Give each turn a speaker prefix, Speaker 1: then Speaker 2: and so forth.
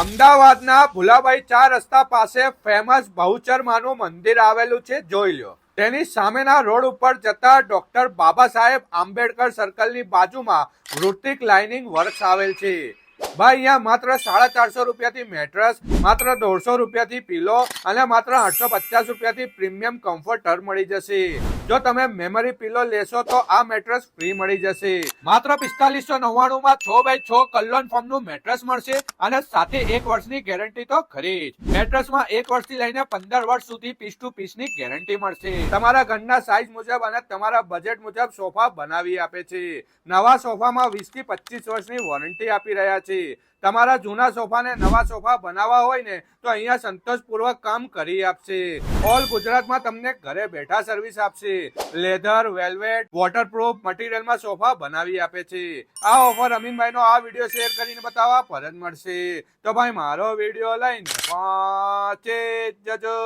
Speaker 1: અમદાવાદના ભુલાભાઈ 4 રસ્તા પાસે ફેમસ બહુચર માનું મંદિર આવેલું છે, જોઈ લો. તેની સામેના રોડ ઉપર જતા ડોક્ટર બાબા સાહેબ આંબેડકર સર્કલની બાજુમાં ઋતિક લાઇનિંગ વર્ક્સ આવેલ છે. ભાઈ, અહીંયા માત્ર 450 રૂપિયાથી મેટ્રસ, માત્ર 150 રૂપિયાથી પીલો અને માત્ર 850 રૂપિયાથી પ્રીમિયમ કમ્ફર્ટર મળી જશે. જો તમે મેમરી પીલો લેશો તો આ મેટ્રસ ફ્રી મળી જશે. માત્ર 4599 માં 6x6 કલ્લોન ફોર્મનું મેટ્રસ મળશે અને સાથે 1 વર્ષની ગેરંટી તો ખરી જ. મેટ્રસમાં 1 વર્ષથી લઈને 15 વર્ષ સુધી પીસ ટુ પીસની ગેરંટી મળશે. તમારા ઘરના સાઈઝ મુજબ અને તમારા બજેટ મુજબ સોફા બનાવી આપે છે. નવા સોફામાં 20 થી 25 વર્ષની વોરંટી આપી રહ્યા છે. તમારા જૂના સોફાને નવા સોફા બનાવવા હોય ને તો અહીંયા સંતોષપૂર્વક કામ કરી આપશે. ઓલ ગુજરાતમાં તમને ઘરે બેઠા સર્વિસ આપશે. લેધર, વેલ્વેટ, વોટરપ્રૂફ મટીરિયલમાં સોફા બનાવી આપે છે. આ ઓફર અમીનભાઈનો આ વિડીયો શેર કરીને બતાવવા પર જ મળશે. તો ભાઈ, મારો વિડીયો લઈને પહોંચે જજો.